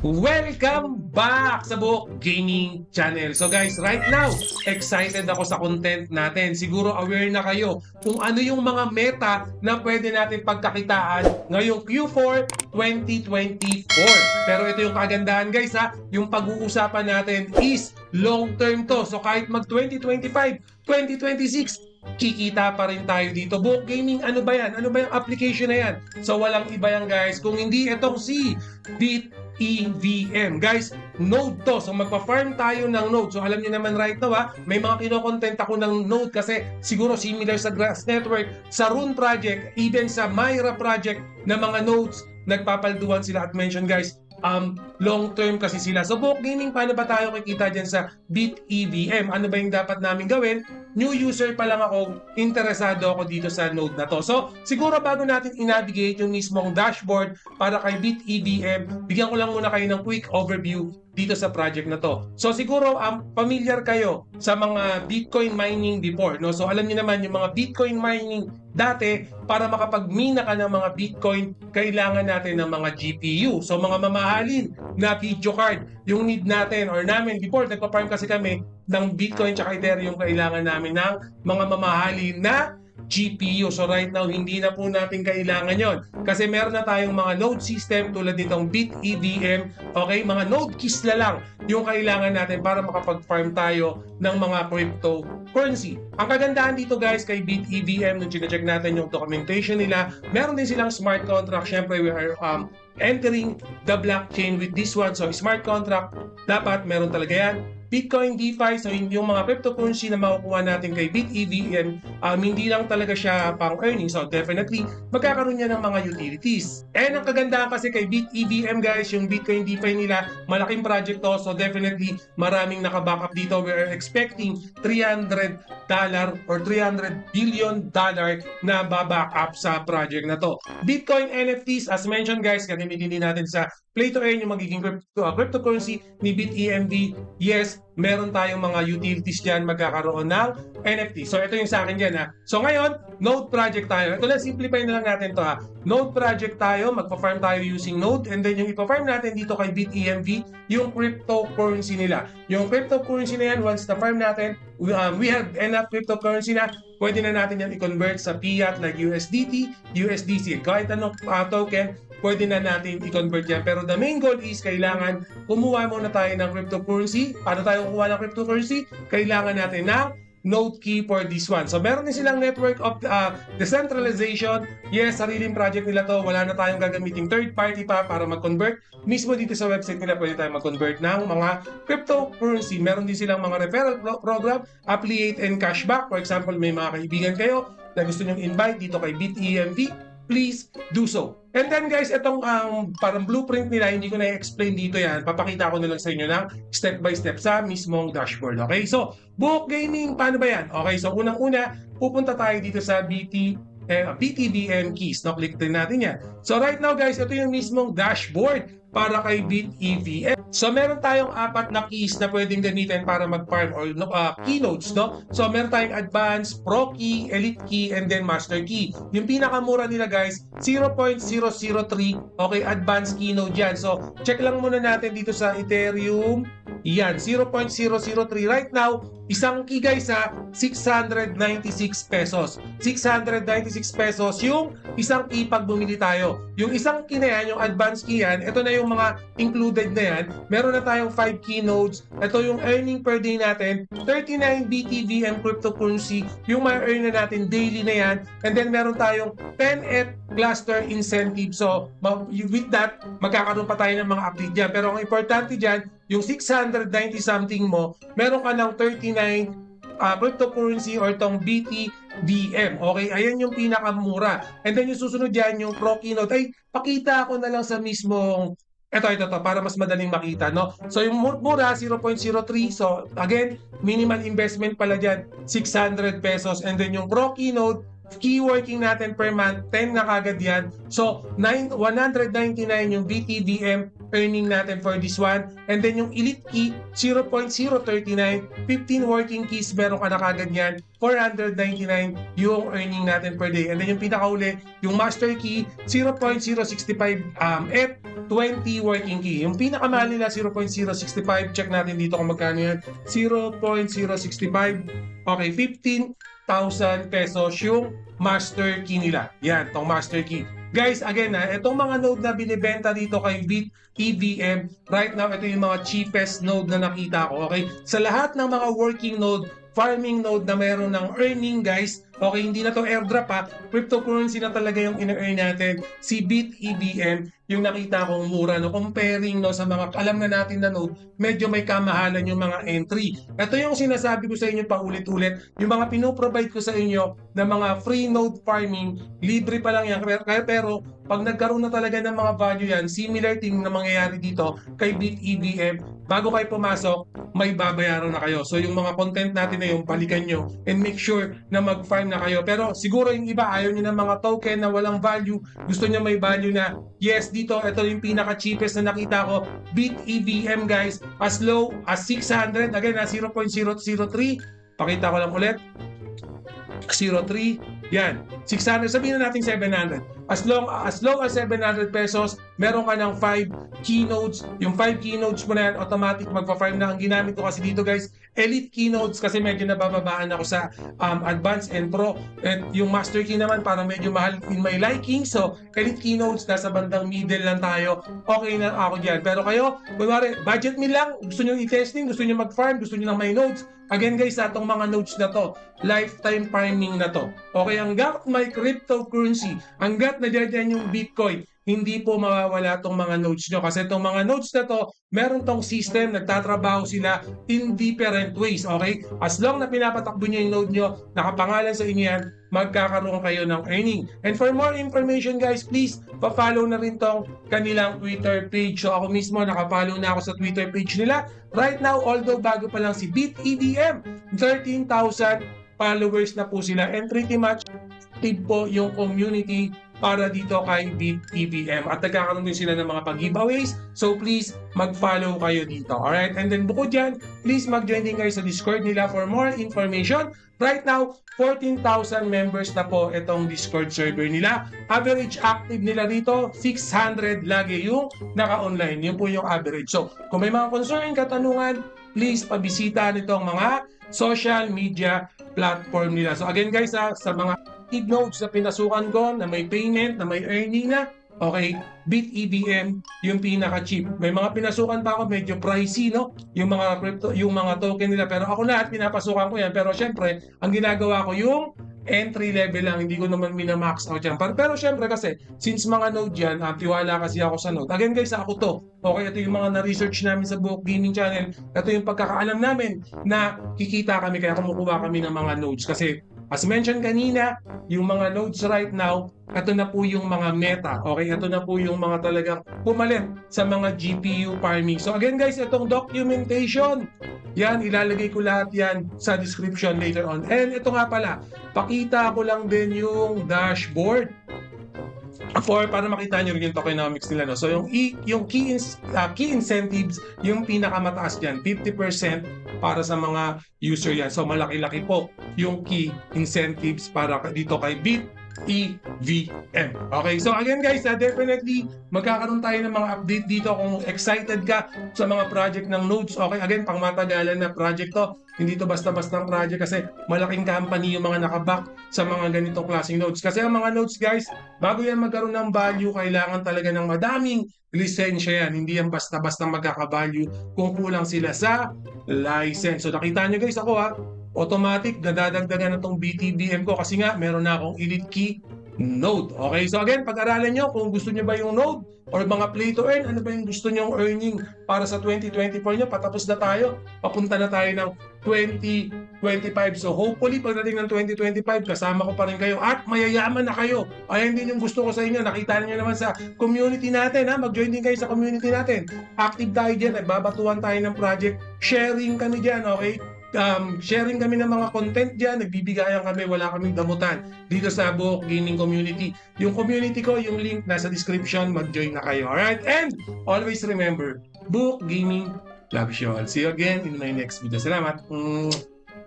Welcome back sa Buhok Gaming Channel. So guys, right now, excited ako sa content natin. Siguro aware na kayo kung ano yung mga meta na pwede natin pagkakitaan ngayong Q4 2024. Pero ito yung kagandahan guys ha, yung pag-uusapan natin is long term to. So kahit mag 2025, 2026, kikita pa rin tayo dito. Buhok Gaming, ano ba yan? Ano ba yung application na yan? So walang iba yan guys, kung hindi itong si BitEVM. Guys, node to. So magpa-farm tayo ng node. So alam niyo naman right now may mga kinokontent ako ng node kasi siguro similar sa Grass Network, sa Rune Project, even sa Myra Project na mga nodes, nagpapalduan sila at mention guys, long term kasi sila. So Buhok Gaming, paano ba tayo kikita dyan sa BitEVM? Ano ba yung dapat namin gawin? New user pa lang ako, interesado ako dito sa node na to. So siguro bago natin i-navigate yung mismong dashboard para kay BitEVM, bigyan ko lang muna kayo ng quick overview dito sa project na to. So siguro familiar kayo sa mga Bitcoin mining before, no? So alam niyo naman yung mga Bitcoin mining dati, para makapag-mina ka ng mga Bitcoin, kailangan natin ng mga GPU. So mga mamahalin na video card, yung need natin or namin before, nagpa-farm kasi kami ng Bitcoin tsaka Ethereum, kailangan namin ng mga mamahalin na GPU. So right now, hindi na po natin kailangan yon kasi meron na tayong mga node system tulad nitong BitEVM. Okay, mga node keys na lang yung kailangan natin para makapag-farm tayo ng mga cryptocurrency. Ang kagandahan dito guys kay BitEVM, nung check natin yung documentation nila, meron din silang smart contract. Syempre, we are entering the blockchain with this one. So smart contract, dapat meron talaga yan. Bitcoin DeFi, so yung mga cryptocurrency na makukuha natin kay BitEVM, hindi lang talaga siya pang earning. So definitely, magkakaroon niya ng mga utilities. And ang kagandahan kasi kay BitEVM guys, yung Bitcoin DeFi nila, malaking project to. So definitely, maraming naka-backup dito. We are expecting $300 or $300 billion na babackup sa project na to. Bitcoin NFTs, as mentioned guys, gagamitin din natin sa Play to Earn yung magiging cryptocurrency ni BitEMV. Yes, meron tayong mga utilities dyan, magkakaroon ng NFT. So ito yung sa akin dyan ha. So ngayon, node project tayo. Ito lang, simplify na lang natin to ha. Node project tayo, magpa-farm tayo using node, and then yung ipa-farm natin dito kay BitEMV, yung cryptocurrency nila. Yung cryptocurrency na yan, once na-farm natin, we have enough cryptocurrency na pwede na natin yan i-convert sa fiat like USDT, USDC. Kahit anong token, pwede na natin i-convert yan. Pero the main goal is kailangan kumuha muna tayo ng cryptocurrency. Paano tayo kukuha ng cryptocurrency? Kailangan natin ng node key for this one. So meron din silang network of decentralization. Yes, sariling project nila to. Wala na tayong gagamiting third party pa para mag-convert. Mismo dito sa website nila pwede tayo mag-convert ng mga cryptocurrency. Meron din silang mga referral program, affiliate and cashback. For example, may mga kaibigan kayo na gusto nyong invite dito kay BitEMV, please do so. And then guys, itong parang blueprint nila, hindi ko na-explain dito yan. Papakita ko na lang sa inyo ng step by step sa mismong dashboard. Okay, so Buhok Gaming, paano ba yan? Okay, so unang-una, pupunta tayo dito sa BitEVM keys. No, click din natin yan. So right now guys, ito yung mismong dashboard para kay BitEVM. So meron tayong 4 na keys na pwedeng gamitin para mag-farm or keynotes, no? So meron tayong Advanced, Pro Key, Elite Key, and then Master Key. Yung pinakamura nila guys, 0.003, okay, Advanced Keynote yan. So check lang muna natin dito sa Ethereum. Yan, 0.003 right now. Isang key guys 696 pesos. 696 pesos yung isang key pag bumili tayo. Yung isang key na yan, yung advanced key yan, ito na yung mga included na yan. Meron na tayong 5 keynotes. Ito yung earning per day natin, 39 BTV and cryptocurrency. Yung ma-earn na natin daily na yan. And then meron tayong 10th cluster incentive. So with that, magkakaroon pa tayo ng mga update dyan. Pero ang importante dyan, yung 690 something mo, meron ka ng 39 cryptocurrency or tong BTVM. Okay, ayan yung pinakamura. And then yung susunod dyan, yung Pro Keynote, ay pakita ko na lang sa mismong ito, para mas madaling makita, no? So, yung mura, 0.03. So, again, minimal investment pala dyan, 600 pesos. And then yung Pro Keynote, key working natin per month, 10 na kagad yan. So, 199 yung BTBM earning natin for this one. And then yung Elite Key, 0.039, 15 working keys, meron ka na kagad yan. 499 yung earning natin per day. And then yung pinakauli, yung Master Key, 0.065 at 20 working key. Yung pinakamahal nila, 0.065. Check natin dito kung magkano yan. 0.065. Okay, 15,000 pesos yung Master Key nila. Yan, tong Master Key. Guys, again itong mga node na binibenta dito kay Bit EVM, right now, ito yung mga cheapest node na nakita ko, okay? Sa lahat ng mga working node, farming node na meron ng earning, guys, okay, hindi na to airdrop ha, cryptocurrency na talaga yung ina-earn natin. Si Bit EVM, yung nakita kong mura, no, comparing no, sa mga alam na natin na node, medyo may kamahalan yung mga entry. Ito yung sinasabi ko sa inyo paulit-ulit, yung mga pinoprovide ko sa inyo na mga free node farming, libre pa lang yan. Pero pag nagkaroon na talaga ng mga value yan, similar thing na mangyayari dito kay Bit EVM, bago kayo pumasok, may babayaran na kayo. So yung mga content natin na yung balikan nyo and make sure na mag-farm na kayo. Pero siguro yung iba ayaw nyo ng mga token na walang value, gusto nyo may value na, yes, dito, ito yung pinaka-cheapest na nakita ko, Bit EVM guys, as low as 600, again 0.003, pakita ko lang ulit, 03, yan, 600, sabihin na natin 700. As low as 700 pesos, meron ka ng 5 keynotes. Yung 5 keynotes mo na yan, automatic magpa-farm na. Ang ginamit ko kasi dito guys, elite keynotes kasi medyo nabababaan ako sa advanced and pro. And yung master key naman parang medyo mahal in my liking. So, elite keynotes, nasa bandang middle lang tayo. Okay na ako dyan. Pero kayo, kunwari, budget meal lang, gusto nyo i-testing, gusto nyo mag-farm, gusto nyo ng may nodes. Again guys, sa itong mga nodes na to, lifetime farming na to. Okay, hanggat may cryptocurrency, hanggat nandiyan yung Bitcoin, hindi po mawawala itong mga nodes nyo. Kasi itong mga nodes na to, meron tong system, nagtatrabaho sila in different ways. Okay? As long na pinapatakbo nyo yung node nyo, nakapangalan sa inyo yan, magkakaroon kayo ng earning. And for more information guys, please, pa-follow na rin tong kanilang Twitter page. So ako mismo, nakapollow na ako sa Twitter page nila. Right now, although bago pa lang si Bit EVM, 13,000 followers na po sila. And pretty much, active po yung community para dito kay Bit EVM. At nagkakaroon din sila ng mga pag-giveaways. So please, mag-follow kayo dito. Alright? And then bukod dyan, please mag-join din kayo sa Discord nila for more information. Right now, 14,000 members na po itong Discord server nila. Average active nila rito, 600 lagi yung naka-online. Yun po yung average. So, kung may mga concern, katanungan, please pabisita nitong mga social media platform nila. So again guys, sa mga nodes na pinasukan ko, na may payment, na may earning na, okay, Bit EVM yung pinaka-cheap. May mga pinasukan pa ako medyo pricey, no? Yung mga crypto, yung mga token nila. Pero ako lahat pinapasukan ko yan. Pero syempre, ang ginagawa ko yung entry level lang, hindi ko naman minamax out yan. Pero syempre kasi, since mga node yan, tiwala kasi ako sa node. Again guys, ako to. Okay, ito yung mga na-research namin sa Buhok Gaming Channel. Ito yung pagkakaalam namin na kikita kami, kaya kumukuha kami ng mga nodes. Kasi, as mentioned kanina, yung mga nodes right now, ito na po yung mga meta. Okay, ito na po yung mga talagang pumalit sa mga GPU farming. So again guys, itong documentation, yan, ilalagay ko lahat yan sa description later on. And ito nga pala, pakita ko lang din yung dashboard para makita nyo rin yung tokenomics nila. No? So yung key incentives, yung pinakamataas dyan, 50% para sa mga user yan. So malaki-laki po yung key incentives para dito kay Bit EVM. Okay, so again guys, definitely magkakaroon tayo ng mga update dito kung excited ka sa mga project ng nodes. Okay, again, pang matagalan na project to. Hindi to basta-bastang project kasi malaking company yung mga nakaback sa mga ganitong klaseng nodes. Kasi ang mga nodes guys, bago yan magkaroon ng value, kailangan talaga ng madaming lisensya yan. Hindi yan basta-basta magkaka-value kung kulang sila sa license. So nakita nyo guys, ako automatic nadadagdagan na itong BTBM ko kasi nga meron na akong elite key node. Okay, so again, pag-aralan nyo kung gusto nyo ba yung node or mga play to earn, ano ba yung gusto nyong earning para sa 2024 nyo. Patapos na tayo, papunta na tayo ng 2025. So hopefully pagdating ng 2025, kasama ko pa rin kayo at mayayaman na kayo. Ayan din yung gusto ko sa inyo. Nakita niyo naman sa community natin. Mag-join din kayo sa community natin. Active tayo dyan, nagbabatuan tayo ng project, sharing kami dyan, okay? sharing kami ng mga content dyan, nagbibigayan kami, wala kaming damutan dito sa Buhok Gaming Community. Yung community ko, yung link nasa description, mag-join na kayo. Alright? And always remember, Buhok Gaming loves you all. See you again in my next video. Salamat!